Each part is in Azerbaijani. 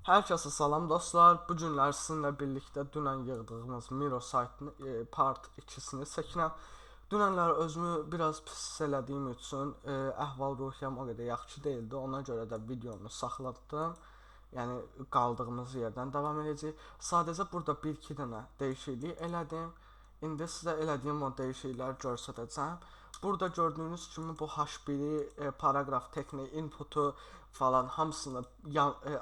Hər kəsə salam dostlar. Bu günlər sizinlə birlikdə dünən yığdığımız Miro saytının part 2-sini çəkirəm. Dünənlər özümü biraz pis hiss elədiyim üçün əhval-ruhiyyəm o qədər yaxşı deyildi. Ona görə də videonu saxladım. Yəni qaldığımız yerdən davam edəcəyik. Sadəcə burada 1-2 dənə dəyişiklik elədim. İndi sizə elədiyim o dəyişiklikləri göstərəcəm. Burada gördüyünüz kimi bu H1-i, paragraf, texnik, inputu falan hamısını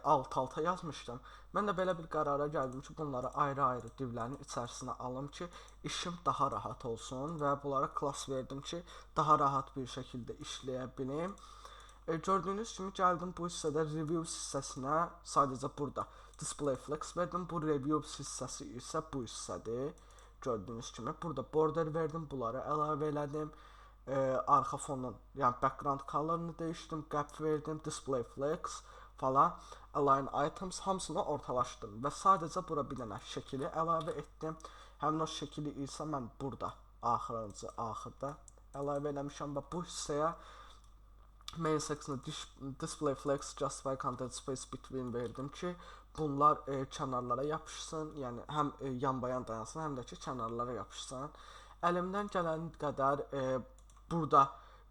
alt-alta yazmışdım. Mən də belə bir qərara gəldim ki, bunları ayrı-ayrı divlərin içərisinə alım ki, işim daha rahat olsun və bunlara klass verdim ki, daha rahat bir şəkildə işləyə bilim. Gördüyünüz kimi gəldim bu hissədə reviews hissəsinə sadəcə burada display flex verdim. Bu reviews hissəsi isə bu hissədir. Gördüyünüz kimi burada border verdim, bunları əlavə elədim. Arxa fonun, yəni background color'ını dəyişdim, qəp verdim, display flex falan, align items hamısını ortalaşdırdım və sadəcə bura bir dənə şəkili əlavə etdim. Həmin o şəkili isə mən burada axırda əlavə eləmişəm və bu hissəyə main section display flex justify content space between verdim ki, bunlar kənarlara yapışsın, yəni həm yan-bayan dayansın, həm də ki kənarlara yapışsın. Əlimdən gələn qədər burada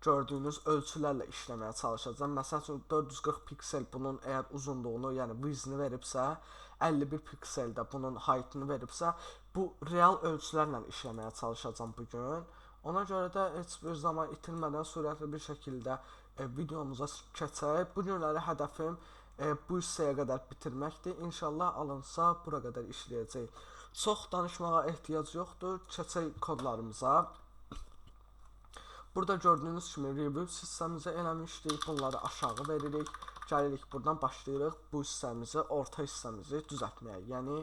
gördüyünüz ölçülərlə işləməyə çalışacağam. Məsəl üçün 440 piksel bunun əgər uzunluğunu, yəni width-ni veribsə, 51 piksel də bunun height-ni veribsə, bu real ölçülərlə işləməyə çalışacağam bu gün. Ona görə də heç bir zaman itirmədən sürətli bir şəkildə videomuza keçək. Bu günləri hədəfim bu hissəyə qədər bitirməkdir. İnşallah alınsa bura qədər işləyəcək. Çox danışmağa ehtiyac yoxdur. Keçək kodlarımıza. Burada gördüyünüz kimi reviews hissəmizi eləmişdik. Bunları aşağı veririk. Gəlirik buradan başlayırıq bu hissəmizi, orta hissəmizi düzəltməyə. Yəni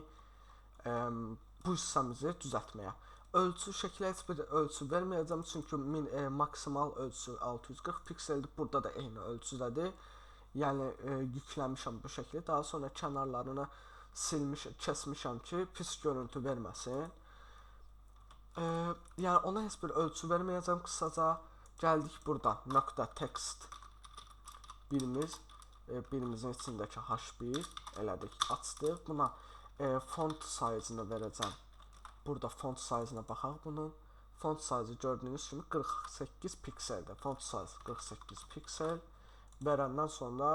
bu hissəmizi düzəltməyə. Ölçü şəkli heç bir ölçü verməyəcəm çünki maksimal ölçü 640 pikseldir. Burada da eyni ölçüdədir. Yəni yükləmişəm bu şəkli. Daha sonra kənarlarını kəsmişəm ki, pis görüntü verməsin. Yəni ona heç bir ölçü verməyəcəm qısaca. Gəldik buradan nöqtə text birimizin içindəki H1 elədik, açdıq. Buna font size-ını verəcəm. Burada font size-ına baxaq bunun. Font size gördüyünüz kimi 48 pikseldir. Font size 48 piksel verəndən sonra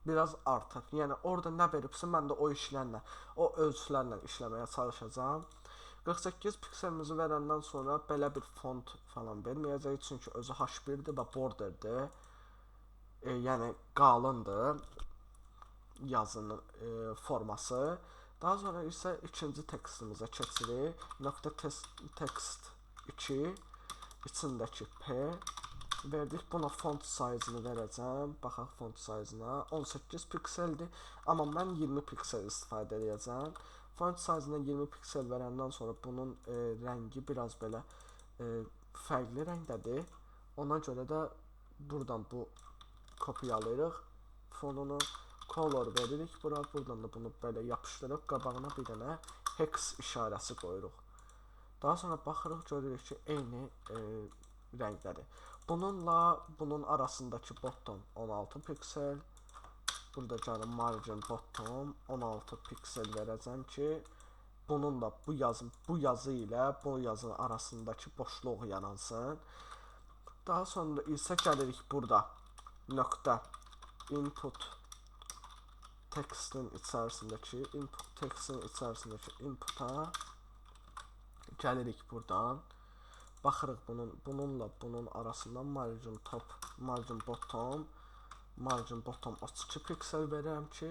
biraz artıq. Yəni orada nə veribsə mən də o işlərlə, o ölçülərlə işləməyə çalışacağam. 48 pikselimizi verəndən sonra belə bir font falan verməyəcək çünki özü H1-dir və borderdir. Yəni qalındır yazının forması. Daha sonra isə ikinci tekstimizə keçirik. Nöqtə text 2 içindəki P verdik. Buna font size-ını verəcəm. Baxaq font size-ına. 18 pikseldir. Amma mən 20 piksel istifadə edəcəm. Font size-ına 20 piksel verəndən sonra bunun rəngi biraz belə fərqli rəngdədir. Ona görə də buradan bu kopyalayırıq fonunu, color veririk bura. Buradan da bunu belə yapışdırıb qabağına bir dənə hex işarəsi qoyuruq. Daha sonra baxırıq, görürük ki, eyni rəngdədir. Bununla bunun arasındakı bottom 16 piksel. Burada gəlin margin bottom 16 piksel verəcəm ki, bununla bu yazı ilə bu yazının arasındakı boşluq yaransın. Daha sonra isə gəlirik burada nöqtə input textin içərisindəki inputa gəlirik buradan. Baxırıq bununla bunun arasından margin bottom 32 piksel verirəm ki,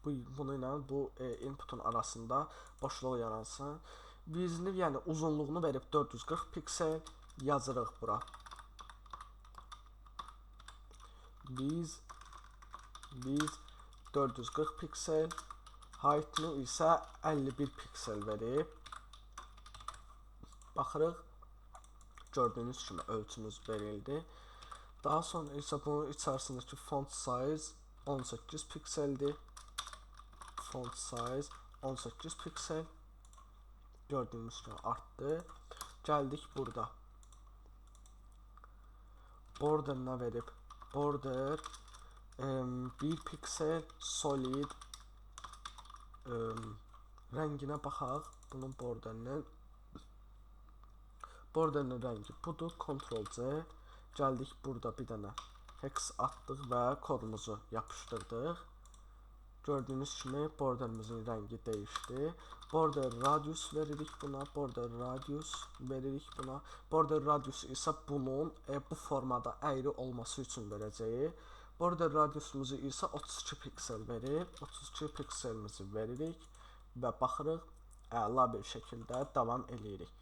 bunu ilə bu inputun arasında boşluq yaransın. Width-ni, yəni uzunluğunu verib 440 piksel yazırıq bura. Width 440 piksel, height-ni isə 51 piksel verib. Baxırıq, gördüyünüz kimi ölçümüz verildi. Daha sonra isə bunun içərisindəki font size 18 pikseldir. Font size 18 piksel. Gördüyünüz kimi artdı. Gəldik burada. Border-nə verib? Border 1 piksel solid rənginə baxaq. Bunun borderinin rəngi budur. Ctrl-C. Gəldik burada bir dənə hex atdıq və kodumuzu yapışdırdıq. Gördüyünüz kimi borderimizin rəngi dəyişdi. Border radius veririk buna. Border radius veririk buna. Border radius isə bunun bu formada əyri olması üçün verəcəyik. Border radiusumuzu isə 32 piksel verir. 32 pikselimizi veririk və baxırıq. Əla bir şəkildə davam edirik.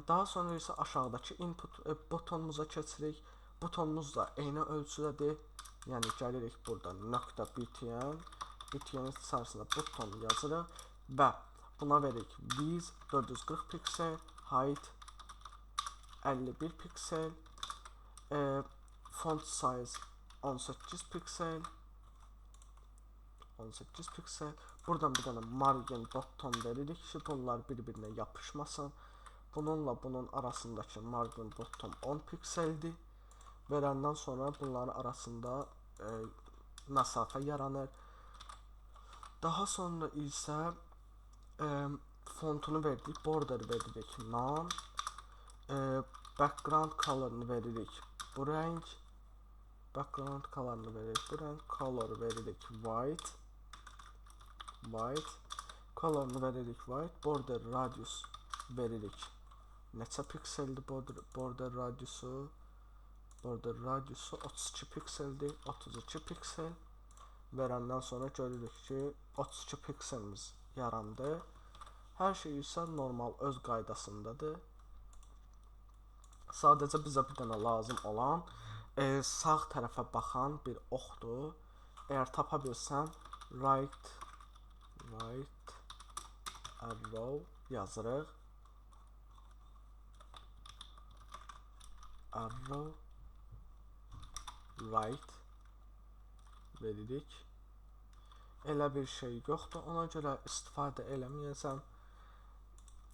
Daha sonra isə aşağıdakı input butonumuza keçirik. Butonumuz da eyni ölçüdədir. Yəni gəlirik burada .btn. BTN içərisində buton yazırıq və buna veririk width 440 piksel, height 51 piksel, font size 18 piksel. Buradan bir dənə margin bottom veririk ki, bunlar bir-birinə yapışmasın. Bununla bunun arasındakı margin bottom 10 pikseldir. Verəndən sonra bunların arasında məsafə yaranır. Daha sonra isə fontunu verdik, border veririk none, background color'ını veririk bu rəng, color veririk white, color'ını veririk white, border radius veririk. Neçə pikseldir border radiusu? Border radiusu 32 pikseldir, 32 piksel. Verəndən sonra görürük ki 32 pikselimiz yarandı. Hər şey isə normal öz qaydasındadır. Sadəcə bizə bir dənə lazım olan sağ tərəfə baxan bir oxdur. Əgər tapa bilsəm right arrow yazırıq. Arrow right veririk. Elə bir şey yoxdur, ona görə istifadə eləməyəcəm.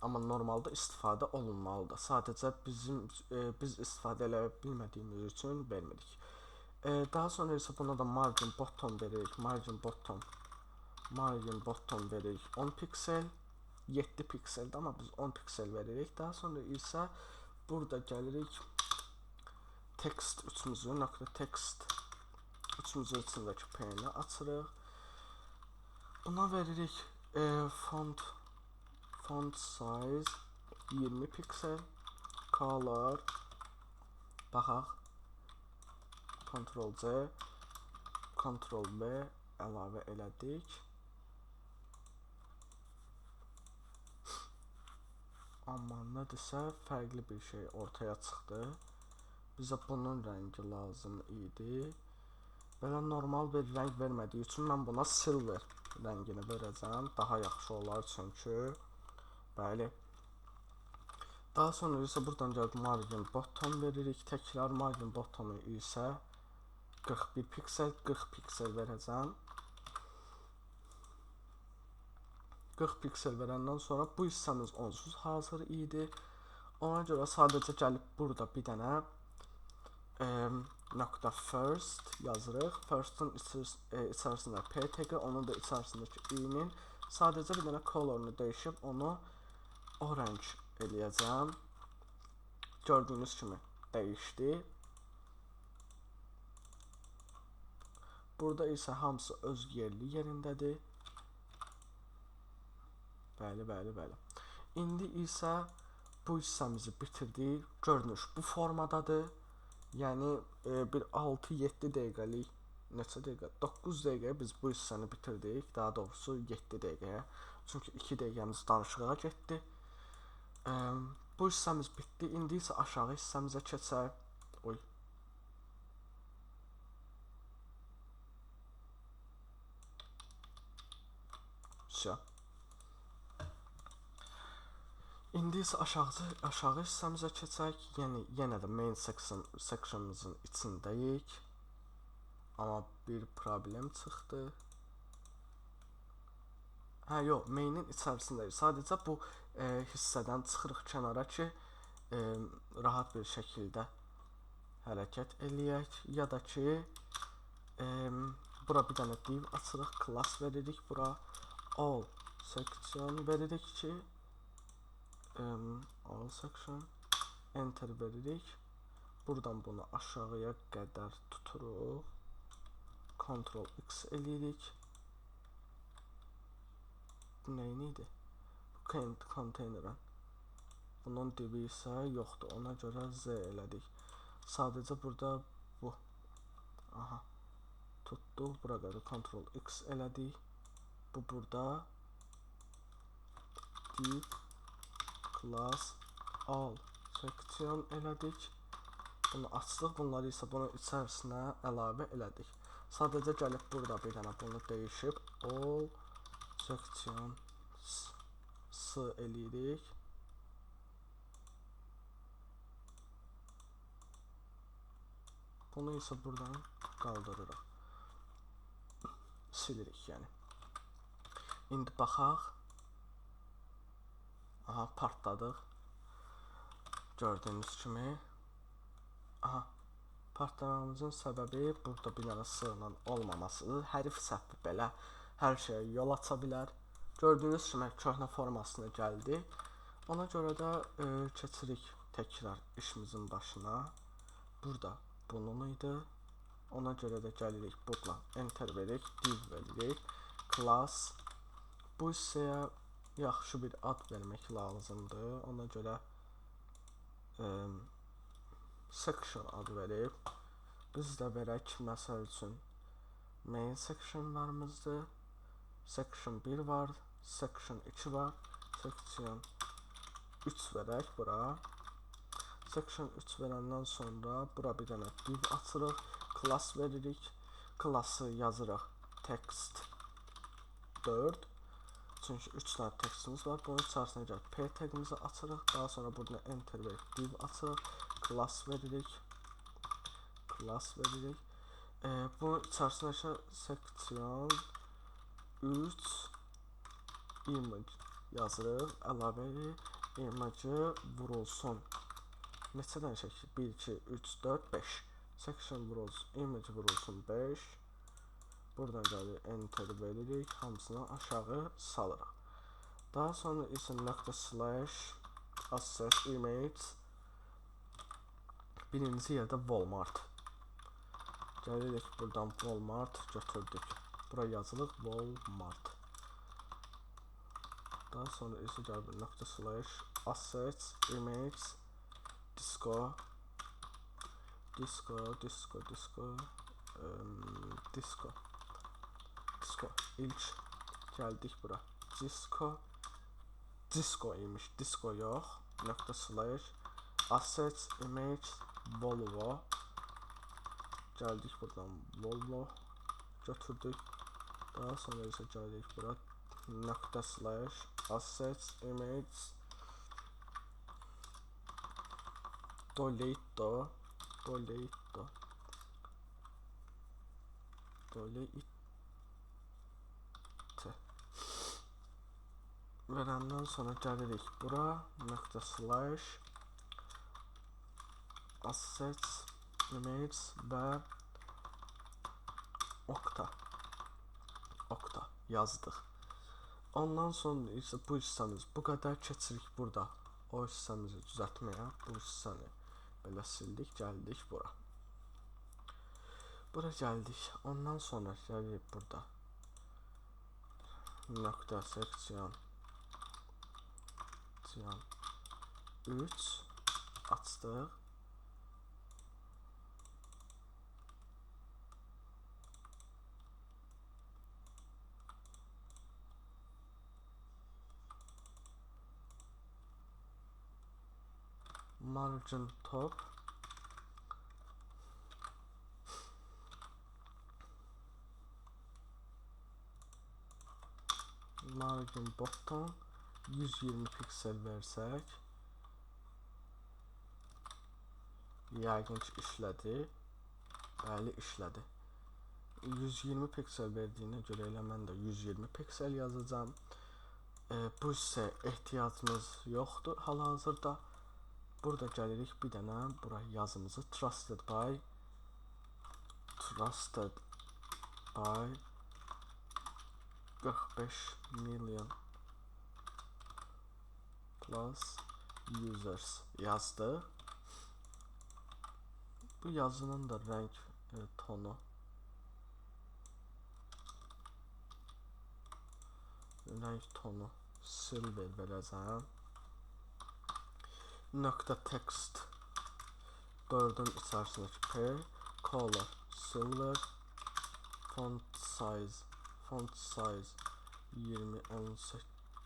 Amma normalda istifadə olunmalıdır. Sadəcə biz istifadə eləyə bilmədiyimiz üçün vermirik. Daha sonra isə buna da margin bottom veririk. Margin bottom veririk 10 piksel. 7 pikseldir, amma biz 10 piksel veririk. Daha sonra isə burada gəlirik text üçümüzü, text üçümüzün içindəki paneli açırıq. Buna veririk font size 20 piksel, color, baxaq, Ctrl-C, Ctrl-V əlavə elədik. Amma nədirsə fərqli bir şey ortaya çıxdı. Bizə bunun rəngi lazım idi. Belə normal bir rəng vermədiyi üçün mən buna silver rəngini verəcəm. Daha yaxşı olar çünki. Bəli. Daha sonra isə buradan gəlib margin bottom veririk. Təkrar margin bottomu isə 41 piksel, 40 piksel verəcəm. 40 piksel verəndən sonra bu hissəmiz onsuz hazır idi. Ona görə sadəcə gəlib burada bir dənə .first yazırıq. First'ın içərisində p tagi, onun da içərisindəki i'nin sadəcə bir dənə color'unu dəyişib onu orange eləyəcəm. Gördüyünüz kimi dəyişdi. Burada isə hamısı öz yerindədir. Bəli. İndi isə bu hissəmizi bitirdik. Görünüş bu formadadır. Yəni bir 6-7 dəqiqəlik, neçə dəqiqə? 9 dəqiqəyə biz bu hissəni bitirdik. Daha doğrusu 7 dəqiqəyə. Çünki 2 dəqiqəmiz danışığa getdi. Bu hissəmiz bitdi. İndi isə aşağı hissəmizə keçək. İndi isə aşağı hissəmizə keçək. Yəni yenə də main section'ımızın içindəyik. Amma bir problem çıxdı. Yox, mainin içərisindəyik. Sadəcə bu hissədən çıxırıq kənara ki, rahat bir şəkildə hərəkət eləyək. Ya da ki, Bura bir dənə div açırıq, class veririk bura. All section veririk ki, all section enter veririk. Buradan bunu aşağıya qədər tuturuq. Ctrl X eləyirik. Bu neydi? Konteynerin. Bunun dibi isə yoxdur. Ona görə Z elədik. Sadəcə burada bu. Aha. Tutduq. Bura qədər Ctrl X elədik. Bu burada div class all section elədik. Bunu açdıq. Bunları isə bunun içərisinə əlavə elədik. Sadəcə gəlib burada bir dənə bunu dəyişib all section s eləyirik. Bunu isə buradan qaldırırıq. Silirik yəni. İndi baxaq. Aha, partladıq. Gördüyünüz kimi. Aha. Partlamamızın səbəbi burada bir dənə sığla olmamasıdır. Hərf səhvi belə hər şeyə yol aça bilər. Gördüyünüz kimi köhnə formasına gəldi. Ona görə də keçirik təkrar işimizin başına. Burada bunun idi. Ona görə də gəlirik burada enter veririk, div veririk, class. Bu hissəyə yaxşı bir ad vermək lazımdır. Ona görə section adı verib. Biz də verək, məsəl üçün main sectionlarımızdır. Section 1 var, section 2 var, section 3 verək bura. Section 3 verəndən sonra bura bir dənə div açırıq, class veririk. Class'ı yazırıq text 4. Çünki 3 dənə textimiz var. Bunun içərisinə gəlib p tagimizi açırıq. Daha sonra buradan enter verib div açırıq. Class veririk. Class veririk. Bunun içərisinə section 3 image yazırıq. Əlavə image vurulsun. Neçə dənə şəkil? 1, 2, 3, 4, 5. Section vurulsun. Image vurulsun 5. Buradan gəlir enter veririk. Hamısını aşağı salırıq. Daha sonra isə nöqtə slash access image. Birinci yerdə Walmart. Gəlirik buradan Walmart götürdük. Buraya yazılıq Walmart. Daha sonra isə gəlir nöqtə slash assets image disco ilk gəldik bura. Disco imiş. Disco yox. Nöqtə slash assets image Volvo. Gəldik buradan Volvo götürdük. Daha sonra isə gəldik bura nöqtə slash assets image Dolito verəndən sonra gəlirik bura nöqtə slash assets image və okta yazdıq. Ondan sonra isə bu hissəmiz bu qədər, keçirik burada o hissəmizi düzəltməyə. Bu hissəni belə sildik, gəldik bura. Bura gəldik. Ondan sonra gəlirik burada nöqtə section 3 açdıq. Margin top margin bottom 120 piksel versək yəqin ki işlədi. Bəli, işlədi. 120 piksel verdiyinə görə elə mən də 120 piksel yazacağım. Bu isə ehtiyacımız yoxdur hal-hazırda. Burada gəlirik bir dənə bura yazımızı trusted by 45 million plus users yazdı. Bu yazının da renk tonu silver verəcəm. Nöqtə text 4'ün içərisindəki pair, color silver, font size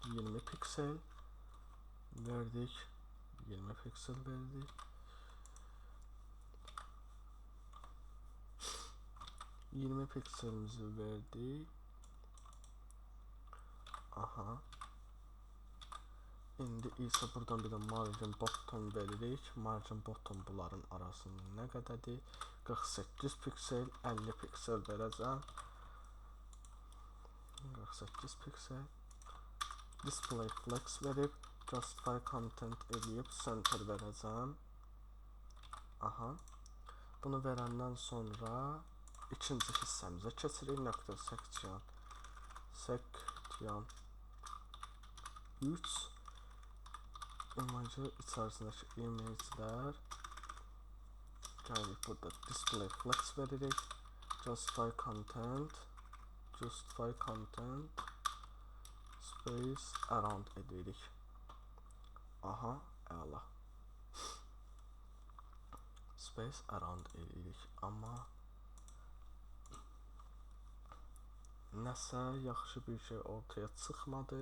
20 piksel verdik. 20 piksel verdik. 20 pikselimizi verdik. Aha. İndi isə buradan bir də margin bottom veririk. Margin bottom bunların arasında nə qədərdir? 48 piksel, 50 piksel verəcəm. 48 piksel. Display flex verib, justify content eləyib, center verəcəm. Aha. Bunu verəndən sonra ikinci hissəmizə keçirik. Nöqtə section 3 imajı içərisindəki imagelər gəlirik, burada display flex veririk, justify content space around edirik. Aha, əla. Space around edirik, amma nəsə yaxşı bir şey ortaya çıxmadı.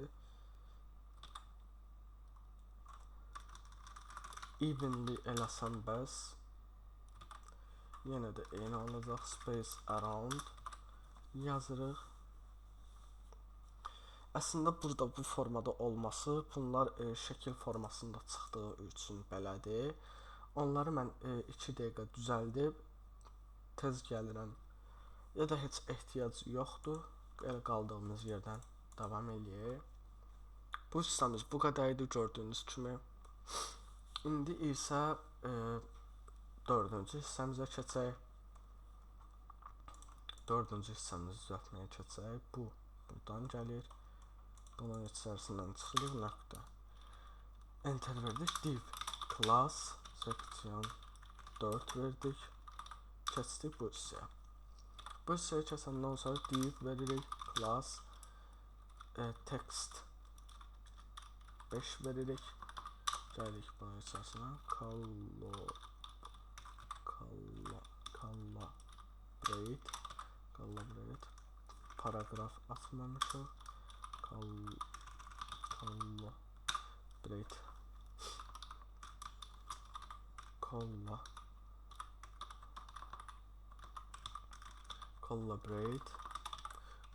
Evenly eləsəm bəs yenə də eyni olacaq. Space around yazırıq. Əslində burada bu formada olması, bunlar şəkil formasında çıxdığı üçün belədir. Onları mən 2 dəqiqə düzəldib tez gəlirəm. Ya da heç ehtiyac yoxdur. Elə qaldığımız yerdən davam eləyək. Bu hissəmiz bu qədər idi gördüyünüz kimi. İndi isə 4-cü hissəmizə keçək. 4-cü hissəmizi düzəltməyə keçək. Bu buradan gəlir. Bunun içərisindən çıxırıq. Nöqtə. Enter verdik. Div class section 4 verdik. Keçdik bu hissəyə. Bu hissəyə keçəndən sonra div veririk. Class text 5 veririk. Gəlirik bunun içərisinə. Collaborate. Paragraf atmamışıq.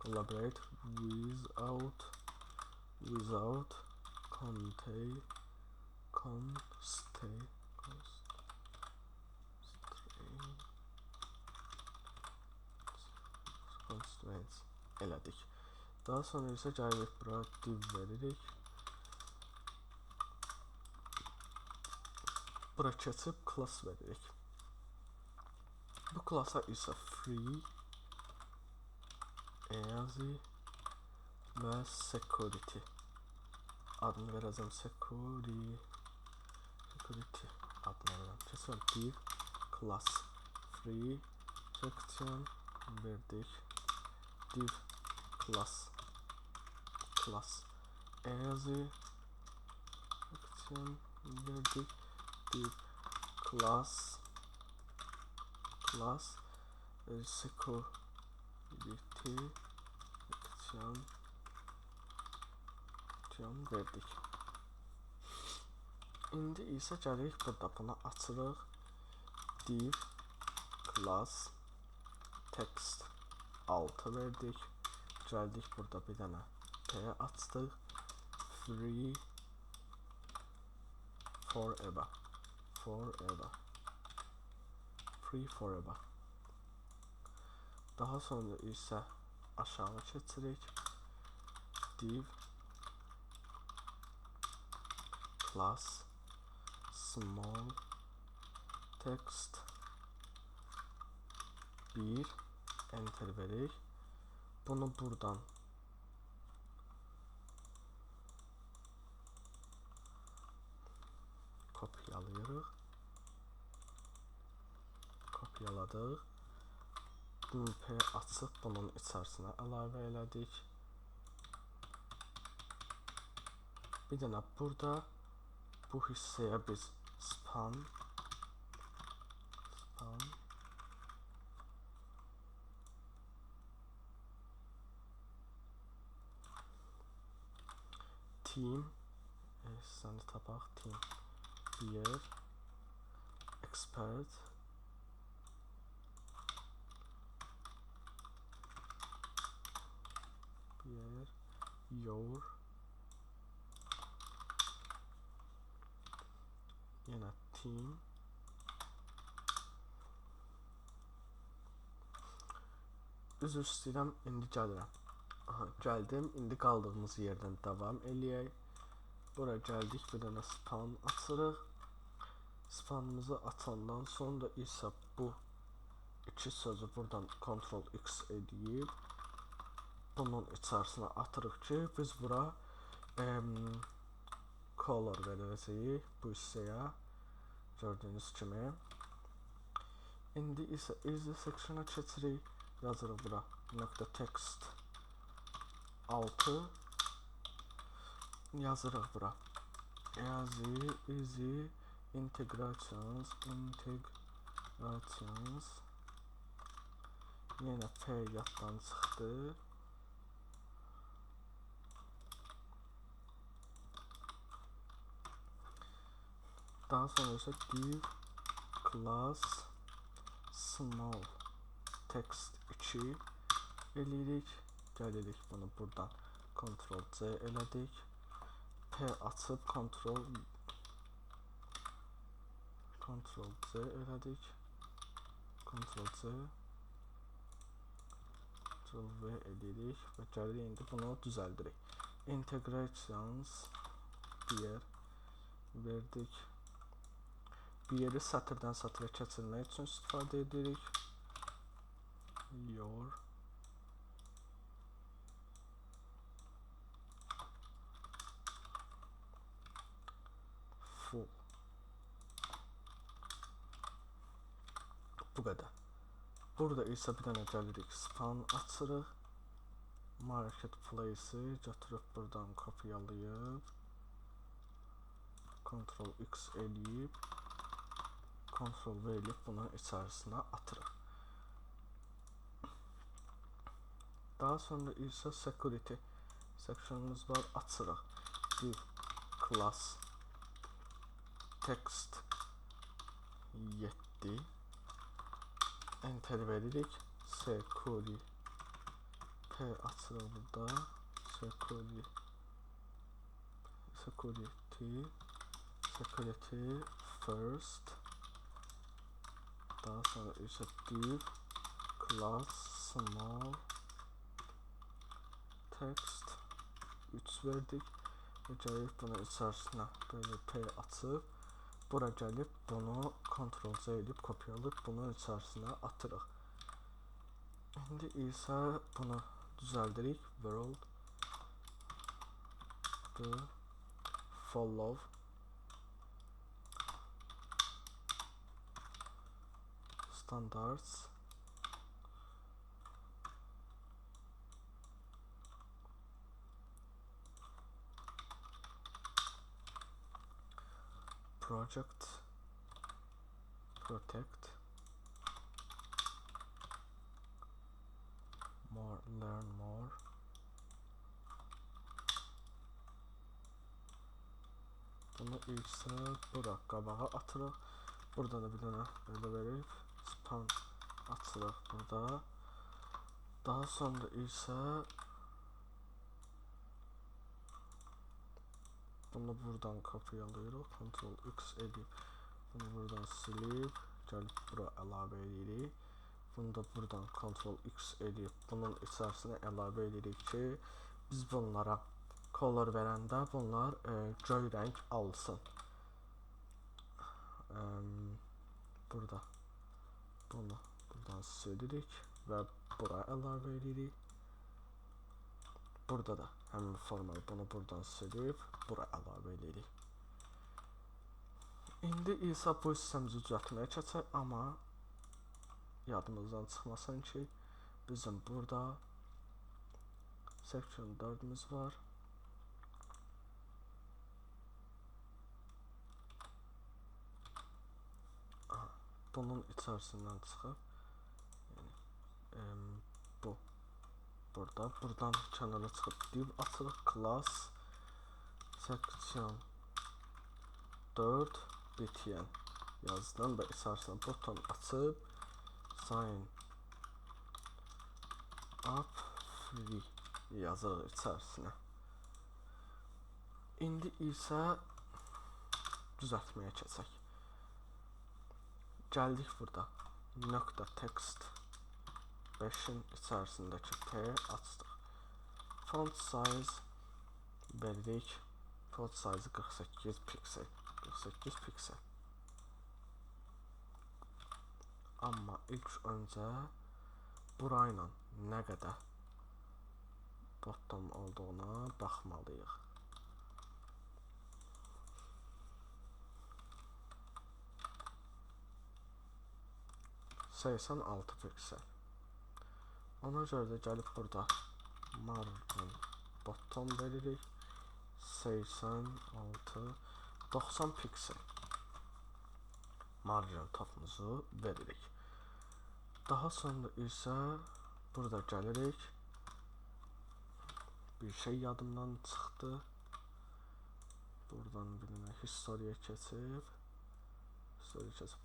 Collaborate without constraints elədik. Daha sonra isə gəlirik bura div veririk. Bura keçib class veririk. Bu klasa isə free, easy və security adını verəcəm. Security adını verəcəm. Keçək div class free section verdik. Div class easy section verdik. Div class security section verdik. İndi isə gəlirik burada bunu açırıq. Div class text 6 verdik. Gəldik burada bir dənə P açdıq. Free forever. Daha sonra isə aşağı keçirik. Div class small text 1 enter veririk. bunu buradan kopyalayırıq. Kopyaladıq. Bunu P açıb bunun içərisinə əlavə elədik. Bir dənə burada bu hissəyə biz span team hissəni tapaq. Team beer expert beer your yenə team üzr istəyirəm, indi gəlirəm. Aha, gəldim. İndi qaldığımız yerdən davam eləyək. Bura gəldik, bir dənə span açırıq. Spanımızı açandan sonra isə bu iki sözü buradan Ctrl X edib bunun içərisinə atırıq ki, biz bura color verəcəyik bu hissəyə. Gördüyünüz kimi. İndi isə easy section'a keçirik. Yazırıq bura nöqtə text 6 yazırıq bura easy integrations yenə P yaddan çıxdı. Daha sonra isə div class small text 2 eləyirik. Gəlirik bunu buradan Ctrl C elədik. P açıb Ctrl C elədik. Ctrl C Ctrl V edirik və gəlirik indi bunu düzəldirik. Integrations beer verdik. Beer'i sətirdən sətrə keçirmək üçün istifadə edirik. Your full. Bu qədər. Burada isə bir dənə gəlirik, span açırıq. Marketplace'i götürüb buradan kopyalayıb Ctrl X eləyib Ctrl V eləyib bunun içərisinə atırıq. Daha sonra isə security section'ımız var, açırıq. Div class text 7 enter veririk. Security P açırıq burada. Security first. Daha sonra isə div class small text 3 verdik və gəlib bunun içərisinə böyle P açıb bura gəlib bunu Ctrl C edib kopyalayıb bunun içərisinə atırıq. İndi isə bunu düzəldirik. World the follow standards project protect more learn more bunu isə bura qabağa atırıq. Burada da bir dənə belə verib span açırıq burada. Daha sonra isə bunu buradan kopyalayırıq. Ctrl X edib bunu buradan silib gəlib bura əlavə edirik. Bunu da buradan Ctrl X edib bunun içərisinə əlavə edirik ki, biz bunlara color verəndə bunlar göy rəng alsın. Burada bunu buradan silirik və bura əlavə edirik. burada da həmin formayı bunu buradan silib bura əlavə edirik. İndi isə bu hissəmizi düzəltməyə keçək, amma yadımızdan çıxmasın ki, bizim burada section 4'ümüz var. Bunun içərisindən çıxıb, yəni bu buradan kənara çıxıb div açırıq, class section 4 btn yazdım və içərisindən buton açıb sign up free yazırıq içərisinə. İndi isə düzəltməyə keçək. Gəldik burada nöqtə text 5'in içərisindəki T açdıq. Font size verdik. Font size 48 piksel. 48 piksel. Amma ilk öncə burayla nə qədər bottom olduğuna baxmalıyıq. 86 piksel. Ona görə də gəlib burada margin bottom veririk. 86 90 piksel margin topumuzu veririk. Daha sonra isə burada gəlirik. Bir şey yadımdan çıxdı. Buradan birinə historiya keçib.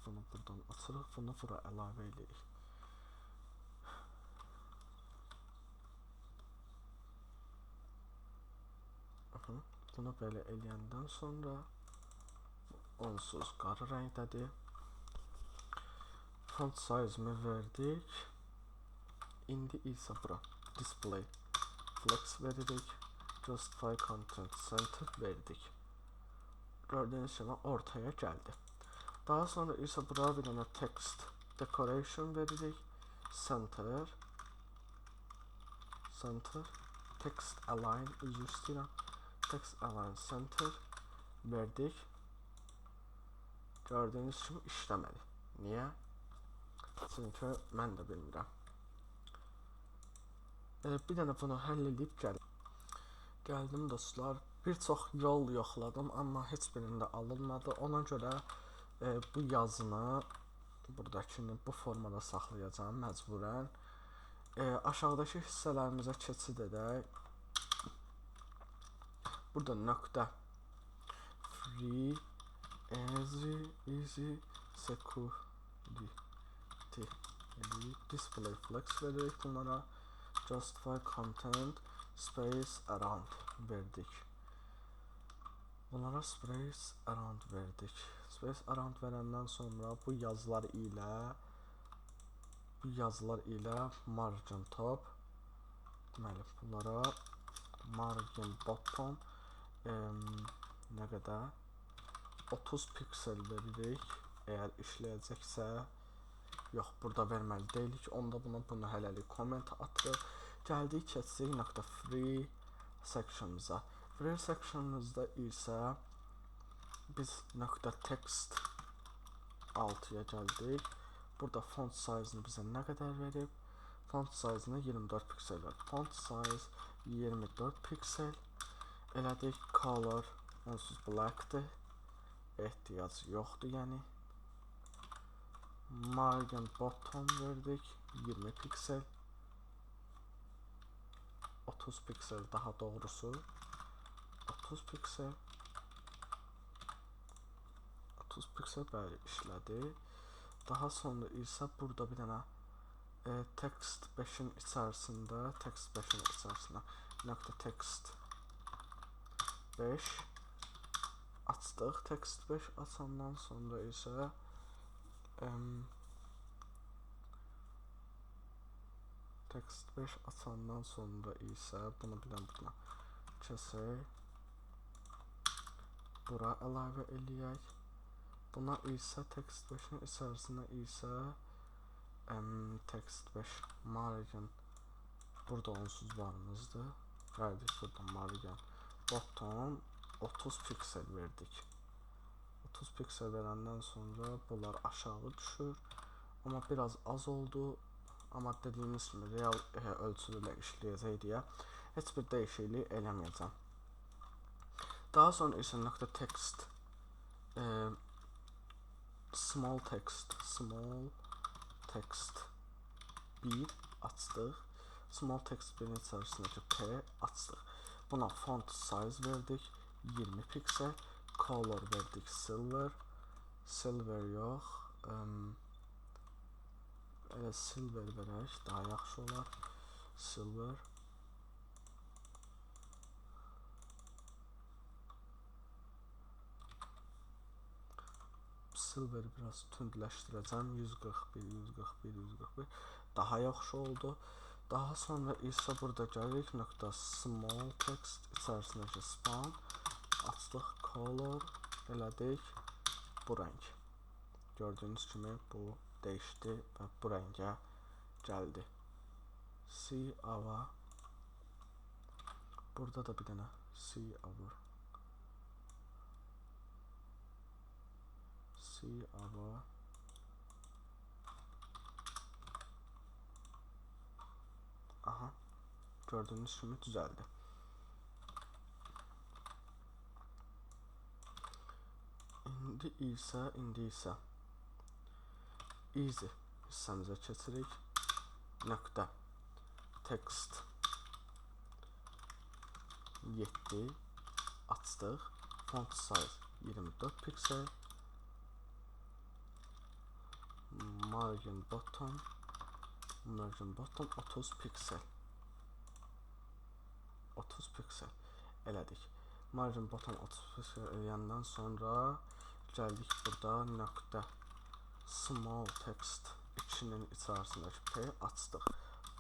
Bunu buradan açırıq, bunu bura əlavə edirik. Bunu belə eləyəndən sonra onsuz qara rəngdədir. Font size-ını verdik. İndi isə bura display flex veririk. Justify content center verdik. Gördüyünüz kimi ortaya gəldi. Daha sonra isə bura bir dənə text decoration veririk. Center text align, üzr istəyirəm. Text align center verdik. Gördüyünüz kimi işləmədi. Niyə? Çünki mən də bilmirəm. Bir dənə bunu həll edib gəldim dostlar. Bir çox yol yoxladım, amma heç birində alınmadı. Ona görə bu yazını buradakini bu formada saxlayacağım məcburən. Aşağıdakı hissələrimizə keçid edək. Burada nöqtə free easy security display flex veririk bunlara. Justify content space around verdik. Bunlara space around verdik. Space around verəndən sonra bu yazılar ilə margin top, deməli bunlara margin bottom nə qədər 30 piksel veririk. Əgər işləyəcəksə, yox, burada verməli deyilik. Onda bunu hələlik comment atırıq. Gəldik keçsək nöqtə free section'ımıza. Free section'ımızda isə biz nöqtə text 6'ya gəldik. Burada font size-ını bizə nə qədər verib? Font size-ını 24 piksel verib. Font size 24 piksel. Elədik, color onsuz black'dır. Ehtiyac yoxdur yəni. Margin bottom verdik 20 piksel. 30 piksel daha doğrusu. 30 piksel. 30 piksel bəli işlədi. Daha sonra isə burada bir dənə text 5'in içərisində nöqtə text 5 açdıq. Text 5 açandan sonra isə text 5 açandan sonra isə bunu bir dənə kəsək. Bura əlavə eləyək. Buna isə text 5'in içərisinə isə text 5 margin burada onsuz varımızdır. Gəldik buradan margin bottom 30 piksel verdik. 30 piksel verəndən sonra bunlar aşağı düşür. Amma biraz az oldu. Amma dediyimiz kimi real ölçülərlə işləyəcək deyə heç bir dəyişiklik eləməyəcəm. Daha sonra isə .text small text 1 açdıq. Small text 1-in içərisindəki P açdıq. Buna font size verdik 20 piksel. Color verdik silver yox. Elə silver verək, daha yaxşı olar. Silver. Silveri biraz tündləşdirəcəm. 141 daha yaxşı oldu. Daha sonra isə burada gəlirik .small text içərisindəki span açdıq, color elədik bu rəng. Gördüyünüz kimi bu dəyişdi və bu rəngə gəldi. C-ava. Burada da bir dənə C-ava. Aha. Gördüyünüz kimi düzəldi. İndi isə easy hissəmizə keçirik. Text 7 açdıq. Font size 24 piksel. Margin bottom 30 piksel. 30 piksel elədik. Margin bottom 30 piksel eləyəndən sonra gəldik burada small text 2-nin içərisindəki P açdıq.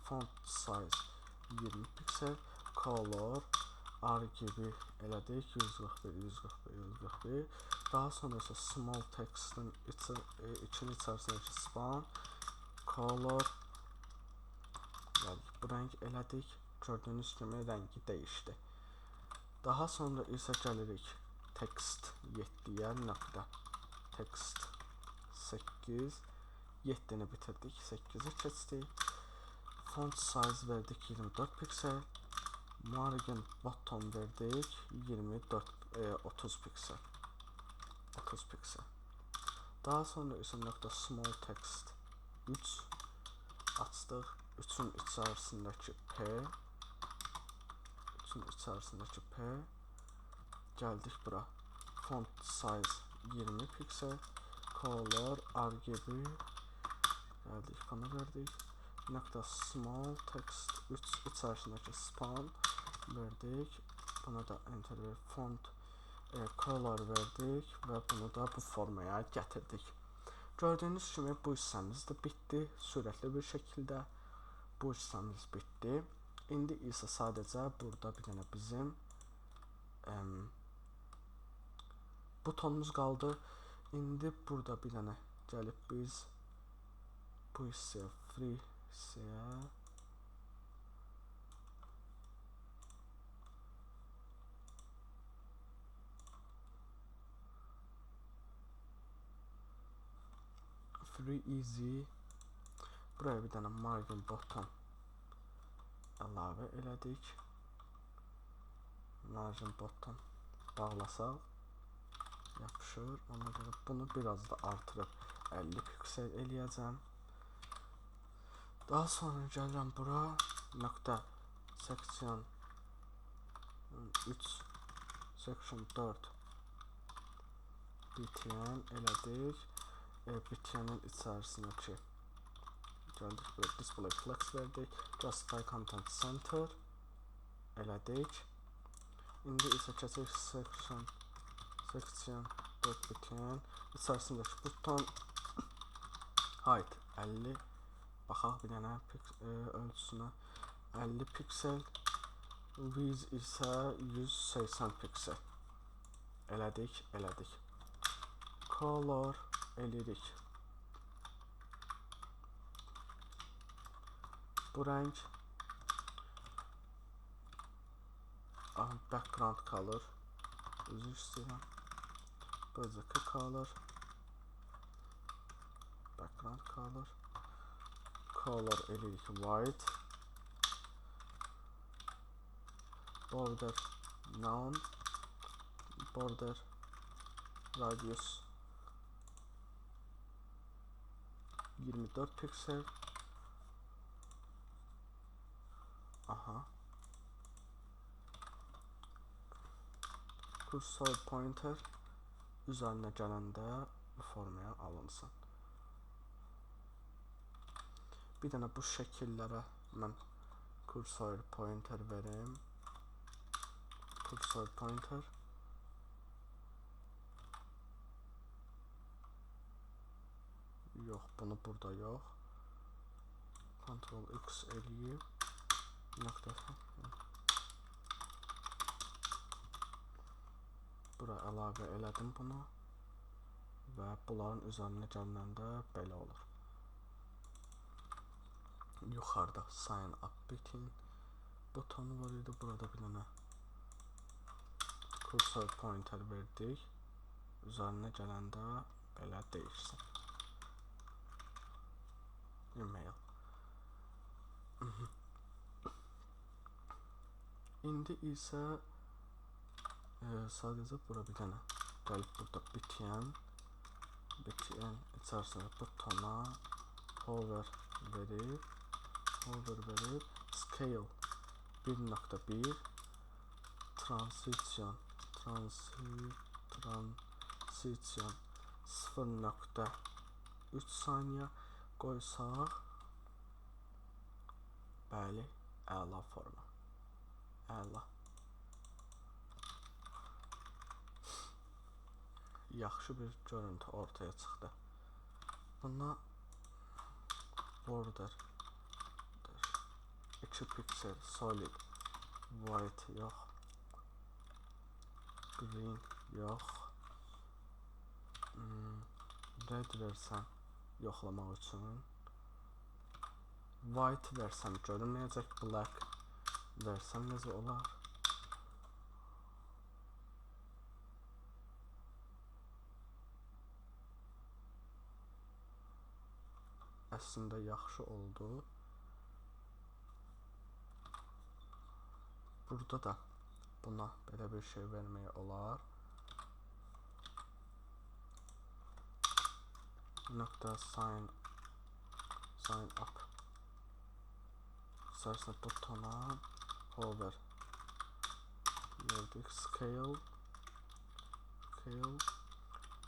Font size 20 piksel. Color RGB elədik 141. Daha sonra isə small text'in içinin içərisindəki span color bu rəng elədik. Gördüyünüz kimi rəngi dəyişdi. Daha sonra isə gəlirik text 7-yə text 8 7-ni bitirdik, 8-i keçdik. Font size verdik 24 piksel. Margin bottom verdik 30 piksel. Daha sonra isə .small text 3 açdıq. 3-ün içərisindəki P gəldik bura. Font size 20 piksel. Color RGB gəldik, bana verdik. .small text 3 içərisindəki span verdik. Buna da enter ver. Font color verdik və bunu da bu formaya gətirdik. Gördüyünüz kimi bu hissəmiz də bitdi. Sürətli bir şəkildə bu hissəmiz bitdi. İndi isə sadəcə burada bir dənə bizim butonumuz qaldı. İndi burada bir dənə gəlib biz bu hissəyə free hissəyə free easy buraya bir dənə margin bottom əlavə elədik. Margin bottom bağlasaq yapışır. Ona görə bunu biraz da artırıb 50 piksel eləyəcəm. Daha sonra gəlirəm bura section 3 section 4 btn elədik. Btn'in içərisindəki gəldik burada display flex verdik. Justify content center elədik. İndi isə keçək section 4 btn içərisindəki buton height 50 baxaq bir dənə ölçüsünə 50 piksel. Width isə 180 piksel elədik. Color elədik. Bu rəng background color üzr istəyirəm. BZK color background color eləyirik white, border none, border radius 24 piksel. Cursor pointer üzərinə gələndə bu formaya alınsın. Bir dənə bu şəkillərə mən cursor pointer verim. Cursor pointer. Yox, bunu burada yox. Ctrl X eləyib. Bura əlavə elədim bunu və bunların üzərinə gəlindən belə olur. Yuxarıda sign up begin butonu var idi. Burada bir dənə cursor pointer verdik. Üzərinə gələndə belə dəyişsin. Email. İndi isə sadəcə bura bir dənə gəlib burada BTN içərisində butona hover verib scale 1.1 transition 0.3 saniyə qoysaq, bəli, əla forma, əla. Yaxşı bir görüntü ortaya çıxdı. Buna border 2 piksel solid white yox, green yox, red versən yoxlamaq üçün, white versəm görünməyəcək, black versəm necə olar? Əslində yaxşı oldu. Burada da buna belə bir şey verməyə olar. Nöqtə sign up içərisində butona hover verdik. Scale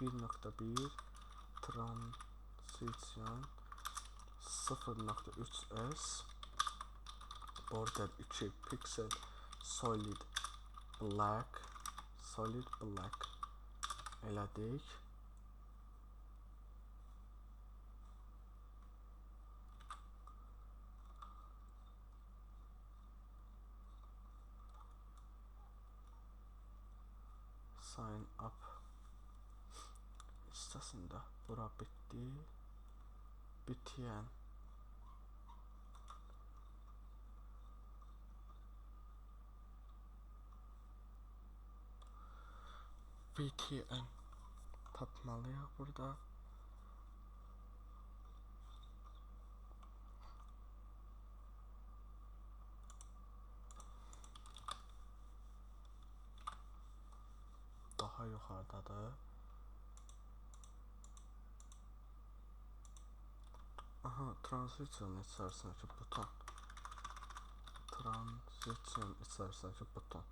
1.1 transition 0.3s border 2 piksel solid black elədik. Sign up hissəsində bura bitdi. BTN tapmalıyıq burada. Daha yuxarıdadır. Transition içərisindəki buton.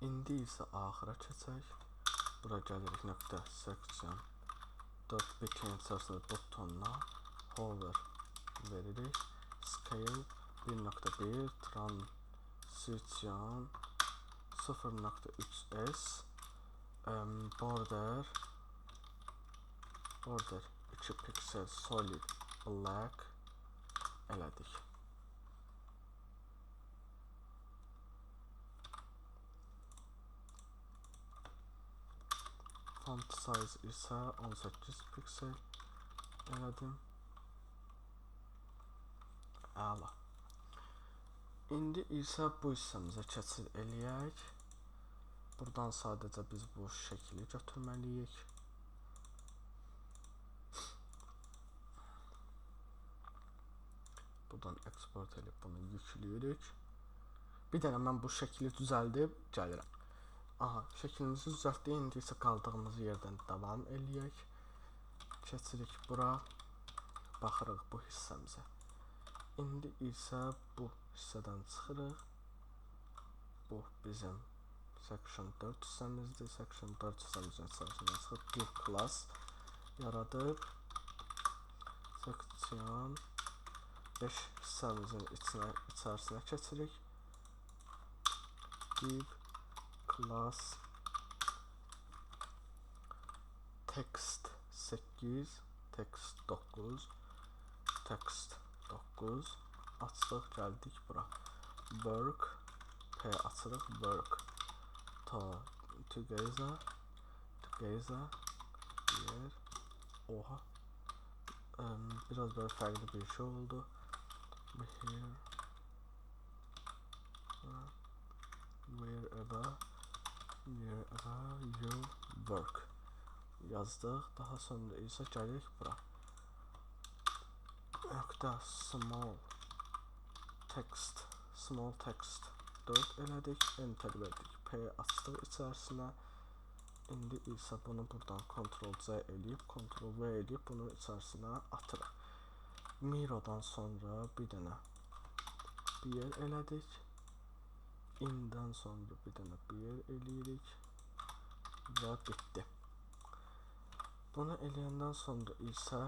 İndi isə axıra keçək. Bura gəlirik nöqtə section 4 BTN içərisində butonuna hover veririk. Scale 1.1 transition 0.3s border 2 piksel solid black elədik. Font size isə 18 piksel elədim. Əla. İndi isə bu hissəmizə keçid eləyək. Buradan sadəcə biz bu şəkili götürməliyik. Buradan eksport edib bunu yükləyirik. Bir dənə mən bu şəkili düzəldib gəlirəm. Aha, şəklimizi düzəltdik. İndi isə qaldığımız yerdən davam eləyək. Keçirik bura. Baxırıq bu hissəmizə. İndi isə bu hissədən çıxırıq. Bu bizim section 4 hissəmizdir. Section 4 hissəmizin içərisindən çıxıb bir class yaradıb. Section 5 hissəmizin içərisinə keçirik. Div class text 8, text 9, text 9 açdıq, gəldik bura. Work P açırıq, work together yer. Oha. Biraz böyle farklı bir şey oldu. Here wherever you work yazdıq. Daha sonra isə gəlirik bura. Nöqtə small text 4 elədik, enter verdik. P açdıq içərisinə. İndi isə bunu buradan Ctrl C eləyib, Ctrl V eləyib bunun içərisinə atırıq. Miro'dan sonra bir dənə bir yer elədik. İndən sonra bir dənə bir yer eləyirik və bitdi. Bunu eləyəndən sonra isə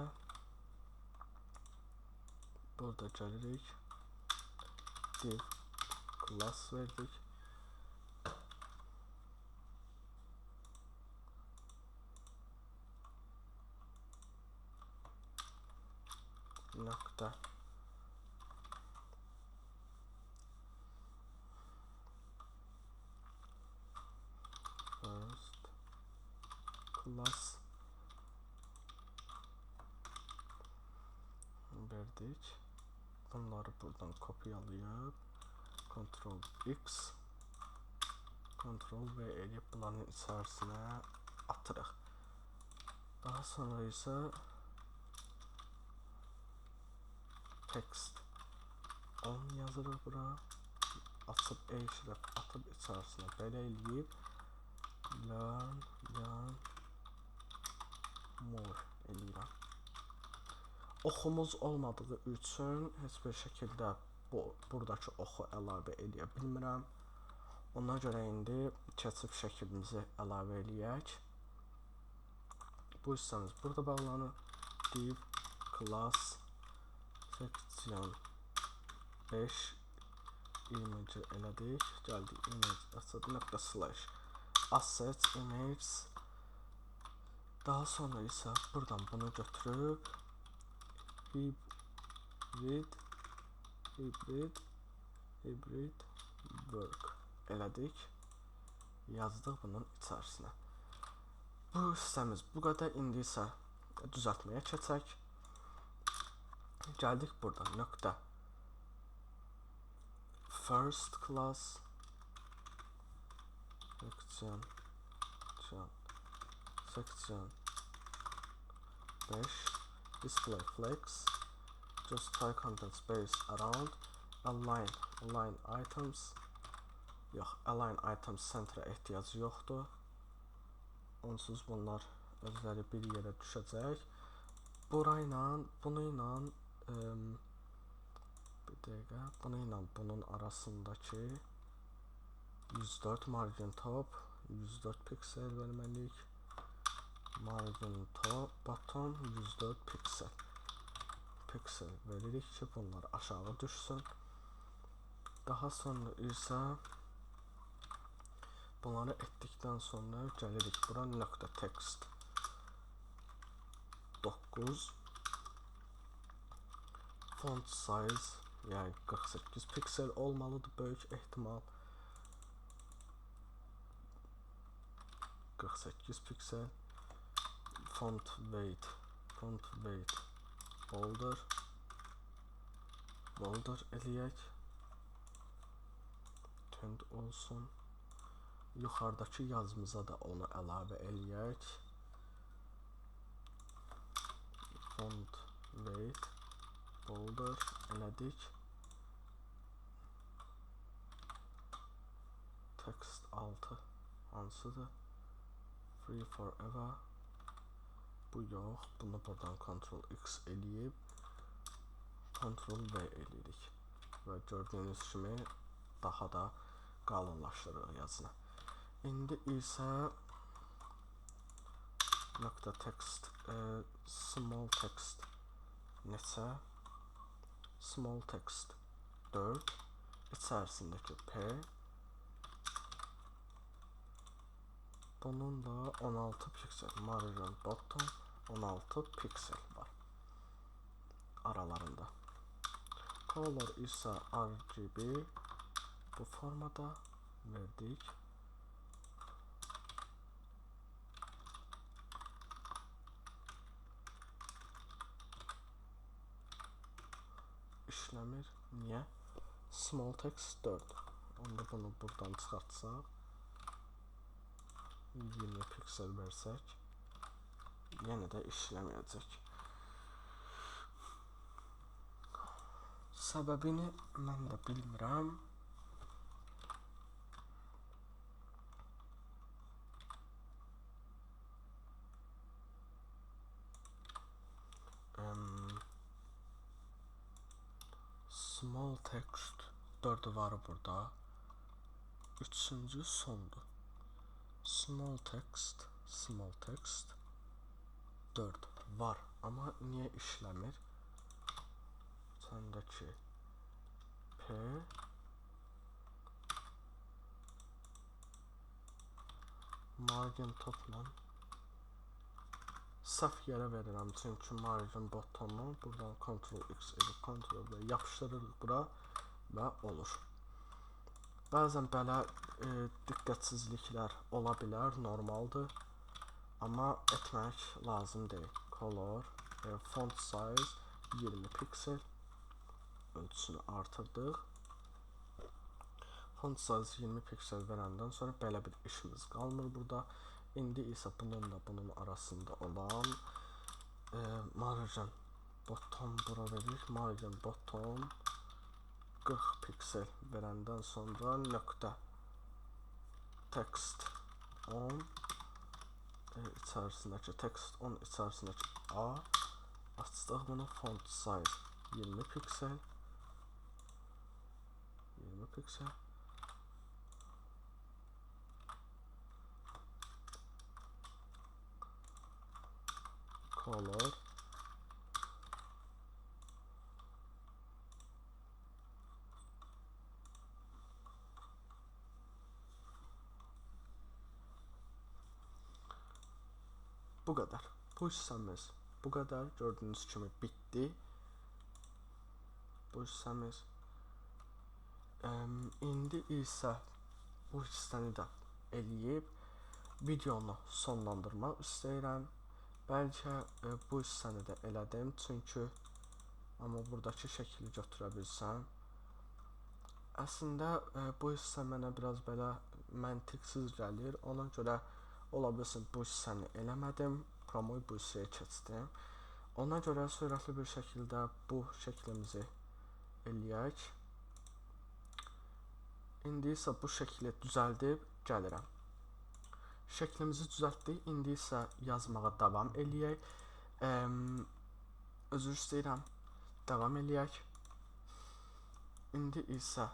burada gəlirik. Div class verdik. Nöqtə first class verdik. Bunları buradan kopyalayıb Ctrl X Ctrl V eləyib bunların içərisinə atırıq. Daha sonra isə text 10 yazırıq bura. Açıb eşrəf atıb içərisinə belə eləyib learn more eləyirəm. Oxumuz olmadığı üçün heç bir şəkildə buradakı oxu əlavə eləyə bilmirəm. Ona görə indi keçib şəklimizi əlavə eləyək. Bu hissəmiz burada bağlanır. Div class section 5 image elədik. Gəldik image açıb nöqtə slash asset image. Daha sonra isə buradan bunu götürüb hybrid work elədik. Yazdıq bunun içərisinə. Bu hissəmiz bu qədər. İndi isə düzəltməyə keçək. Gəldik burada nöqtə first class section 5 display flex justify content space around align items. Yox, align items center'a ehtiyac yoxdur. Onsuz bunlar özləri bir yerə düşəcək. Burayla, bunu ilə bir dəqiqə, bunu ilə bunun arasındakı 104 margin top 104 piksel verməliyik. Margin top bottom 104 piksel veririk ki bunlar aşağı düşsün. Daha sonra isə bunları etdikdən sonra gəlirik bura nöqtə text 9 font size yəni 48 piksel olmalıdır böyük ehtimal. 48 piksel. Font weight bolder Bolder eləyək. Tünd olsun. Yuxarıdakı yazımıza da onu əlavə eləyək. Font weight bolder elədik. Text altı hansıdır? Free forever. Bu yox. Bunu buradan Ctrl X eləyib Ctrl V eləyirik. Və gördüyünüz kimi daha da qalınlaşdırırıq yazını. İndi isə nöqtə text small text neçə? Small text 4 içərisindəki P bunun da 16 piksel margin bottom 16 piksel var aralarında. Color isə RGB bu formada verdik. İşləmir. Niyə? Small text 4. Onda bunu buradan çıxartsaq 20 piksel versək yenə də işləməyəcək. Səbəbini mən də bilmirəm. Small text 4 var burada. Üçüncü sondur. Small text 4 var. Amma niyə işləmir? Səndəki P margin topla səhv yerə verirəm, çünki margin botonu buradan Ctrl X edib Ctrl V yapışdırırıq bura və olur. Bəzən belə diqqətsizliklər ola bilər, normaldır. Amma etmək lazım deyil. Color, font size 20 piksel ölçüsünü artırdıq. Font size 20 piksel verəndən sonra belə bir işimiz qalmır burada. İndi isə bununla bunun arasında olan margin bottom bura veririk. Margin bottom 40 piksel verəndən sonra nöqtə text 10 içərisindəki text 10 içərisindəki A açdıq bunu. Font size 20 piksel color bu qədər. Bu hissəmiz bu qədər. Gördüyünüz kimi bitdi. Bu hissəmiz. İndi isə bu hissəni də eləyib videonu sonlandırmaq istəyirəm. Bəlkə bu hissəni də elədim, çünki amma buradakı şəkli götürə bilsəm. Əslində bu hissə mənə biraz belə məntiqsiz gəlir. Ona görə ola bilsin bu hissəni eləmədim. Promoy bu hissəyə keçdim. Ona görə sürətli bir şəkildə bu şəklimizi eləyək. İndi isə bu şəkli düzəldib gəlirəm. Şəklimizi düzəltdik. İndi isə yazmağa davam eləyək. Özür istəyirəm. Davam eləyək. İndi isə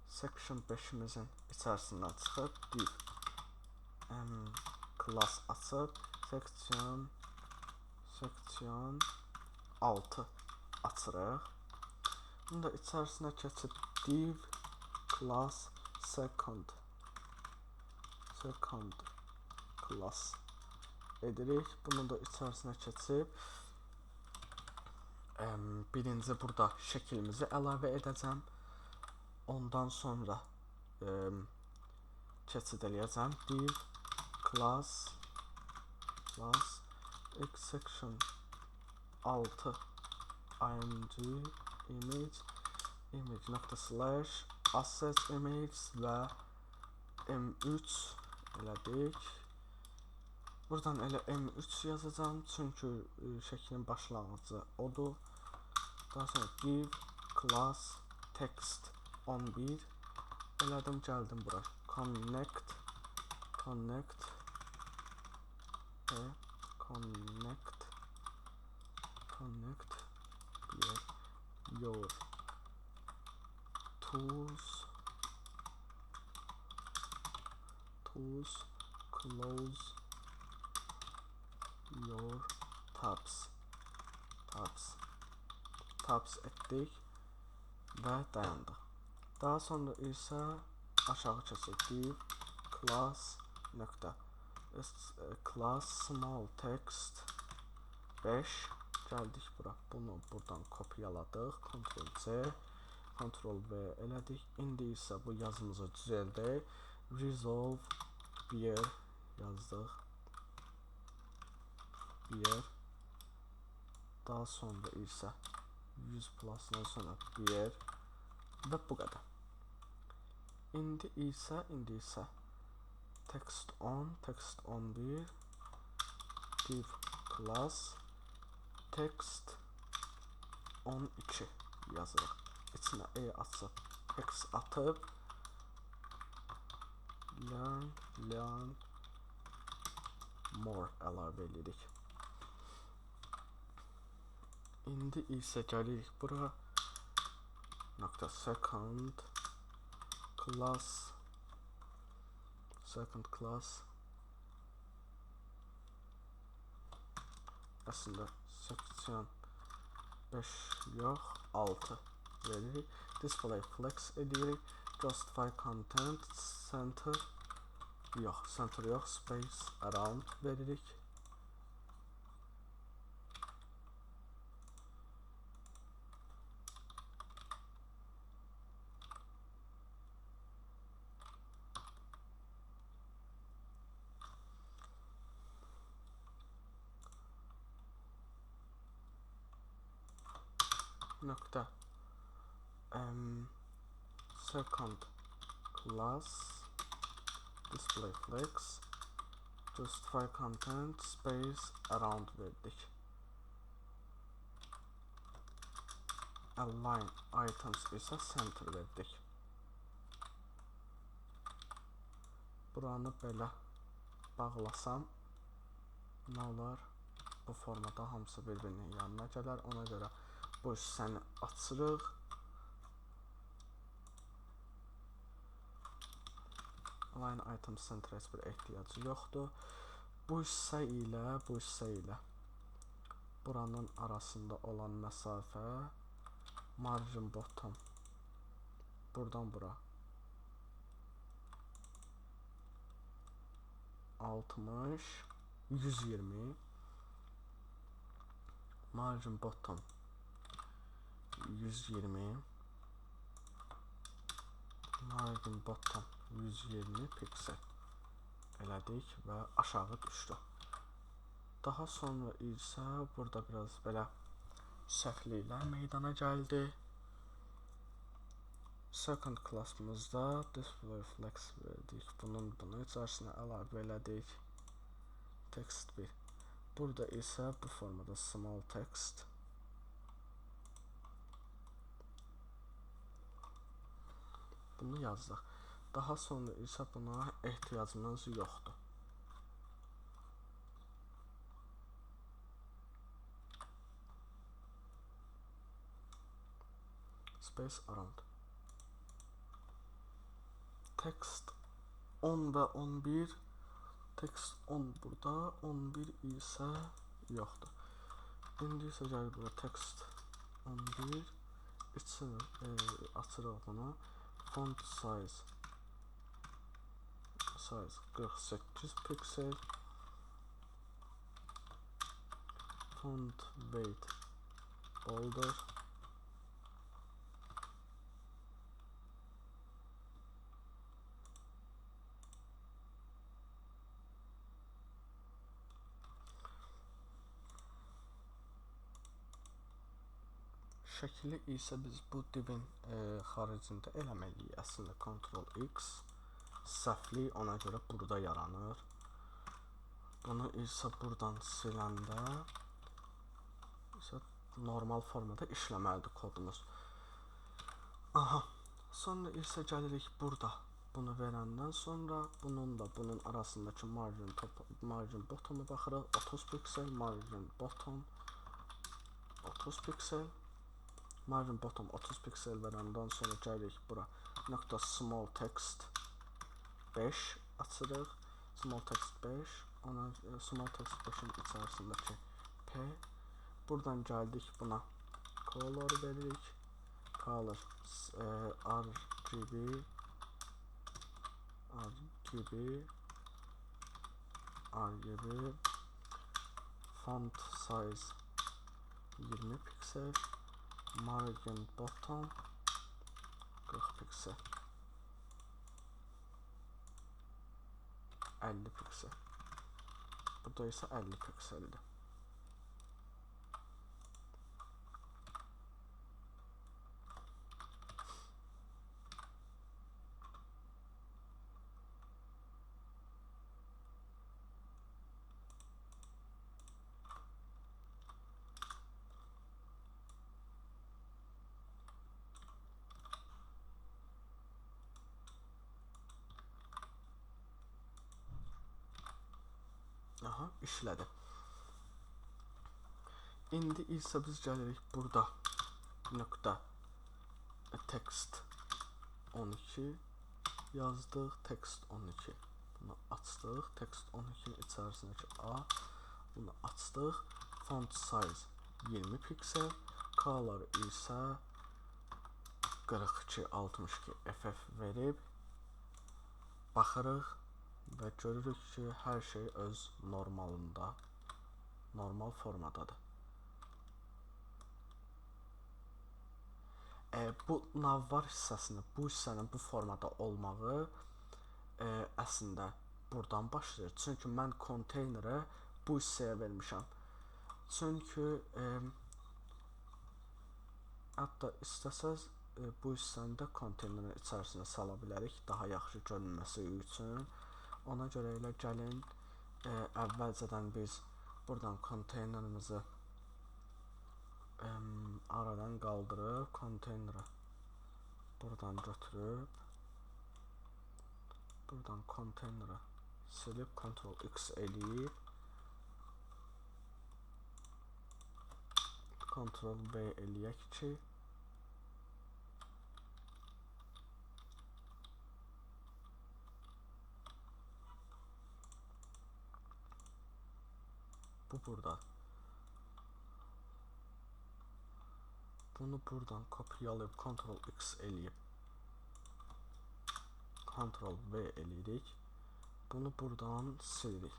section 5-imizin içərisindən çıxıb div class açıb section 6 açırıq. Bunu da içərisinə keçib div class second class edirik. Bunu da içərisinə keçib birinci burada şəklimizi əlavə edəcəm. Ondan sonra keçid eləyəcəm. Div class section 6 img image image.slash assets image və M3 elədik. Buradan elə M3 yazacağım çünki şəklin başlanğıcı odur. Daha sonra give class text 11 elədim, gəldim bura connect your tools close your tabs etdik və dayandıq. Daha sonra isə aşağı keçək. Give class small text 5 gəldik bura. Bunu buradan kopyaladıq. Ctrl-C, Ctrl-V elədik. İndi isə bu yazımızı düzəldək. Resolve beer yazdıq. Beer. Daha sonra isə 100 plusdan sonra beer və bu qədər. İndi isə text 11 give class text 12 yazırıq. İçinə açıb hex atıb learn more əlavə edirik. İndi isə gəlirik bura second class əslində section 5 yox 6 veririk. Display flex edirik. Justify content center yox space around veririk. Nokta second class display flex justify content space around verdik. Align items isə center verdik. Buranı belə bağlasam nə olar? Bu formada hamısı bir-birinin yanına gələr. Ona görə bu hissəni açırıq. Align item center heç bir ehtiyacı yoxdur. Bu hissə ilə buranın arasında olan məsafə margin bottom buradan bura 60 120 margin bottom 120 margin bottom 120 piksel elədik və aşağı düşdü. Daha sonra isə burada biraz belə səhvliklər meydana gəldi. Second classımızda display flex verdik. Bunu içərisinə əlavə elədik. Text 1. Burada isə bu formada small text bunu yazdıq. Daha sonra isə buna ehtiyacımız yoxdur. Space around. Text 10 və 11. Text 10 burada, 11 isə yoxdur. İndi isə gəlir burada text 11. İçini açırıq bunu. Font size 48 piksel. Font weight bolder. şəkli isə biz bu divin xaricində eləməliyik. Əslində Ctrl X səhvlik ona görə burada yaranır. Bunu isə buradan siləndə isə normal formada işləməlidir kodumuz. Aha. Sonra isə gəlirik burada. Bunu verəndən sonra bununla bunun arasındakı margin bottomu baxırıq. 30 piksel, margin bottom 30 piksel. Margin bottom 30 piksel verəndən sonra gəlirik bura. Nöqtə small text 5 açırıq. Small text 5. Ona small text 5'in içərisindəki P. Buradan gəldik buna. Color veririk. Color RGB font size 20 piksel, margin bottom 40 piksel, 50 piksel. Burada ise 50 pikseldir. Aha, işlədi. İndi isə biz gəlirik burada nöqtə text 12 yazdıq, text 12. Bunu açdıq, text 12'nin içərisindəki A. Bunu açdıq, font size 20 piksel, color isə 42-62 FF verib baxırıq və görürük ki, hər şey öz normalında, normal formadadır. Bu navbar hissəsini, bu hissənin bu formada olmağı əslində buradan başlayır. Çünki mən konteynerə bu hissəyə vermişəm. Çünki hətta istəsəz bu hissəni də konteynerin içərisinə sala bilərik, daha yaxşı görünməsi üçün. Ona görə elə gəlin, əvvəlcədən biz buradan konteynerimizi aradan qaldırıb, konteyneri buradan götürüb, buradan konteyneri silib, Ctrl X eləyib, Ctrl V eləyək ki, bu burada. Bunu buradan kopyalayıb Ctrl X eləyib, Ctrl V eləyirik. Bunu buradan silirik.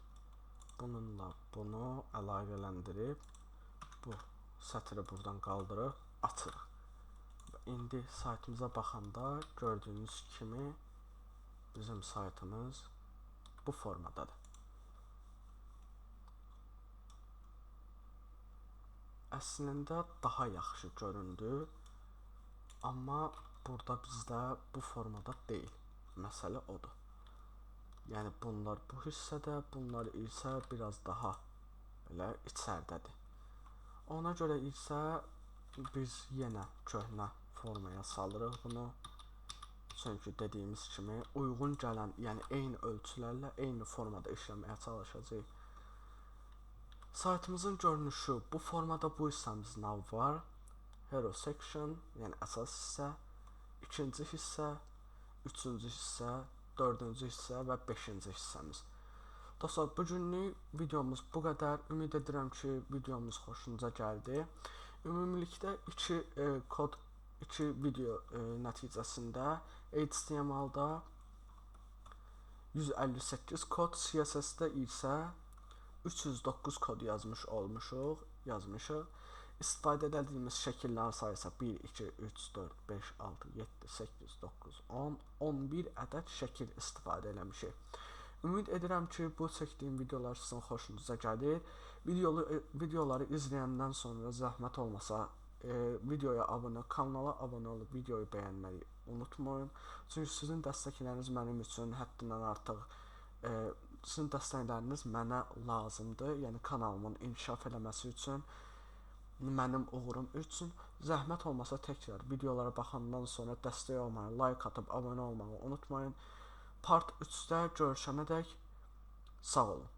Bununla bunu əlaqələndirib bu sətri buradan qaldırıb açırıq. İndi saytımıza baxanda gördüyünüz kimi bizim saytımız bu formadadır. Əslində daha yaxşı göründü, amma burada bizdə bu formada deyil. Məsələ odur. Yəni bunlar bu hissədə, bunlar isə biraz daha belə içərdədir. Ona görə isə biz yenə köhnə formaya salırıq bunu. Çünki dediyimiz kimi uyğun gələn, yəni eyni ölçülərlə eyni formada işləməyə çalışacağıq. Saytımızın görünüşü bu formada, bu hissəmiz nav var. Hero section, yəni əsas hissə, ikinci hissə, üçüncü hissə, dördüncü hissə və beşinci hissəmiz. Dostlar, bugünlük videomuz bu qədər. Ümid edirəm ki, videomuz xoşunuza gəldi. Ümumilikdə iki video nəticəsində HTML-da 158 kod, CSS-də isə 309 kod yazmışıq. İstifadə edildiyimiz şəkillərin sayısı 1, 2, 3, 4, 5, 6, 7, 8, 9, 10, 11 ədəd şəkil istifadə eləmişik. Ümid edirəm ki, bu çəkdiyim videolar sizin xoşunuza gəlir. Videoları izləyəndən sonra zəhmət olmasa videoya abunə, kanala abunə olub videoyu bəyənməyi unutmayın. Çünki sizin dəstəkləriniz mənim üçün həddindən artıq sizin dəstəkləriniz mənə lazımdır. Yəni kanalımın inkişaf eləməsi üçün, mənim uğurum üçün. Zəhmət olmasa təkrar videolara baxandan sonra dəstək olmağı, like atıb abunə olmağı unutmayın. Part 3-də görüşənədək sağ olun.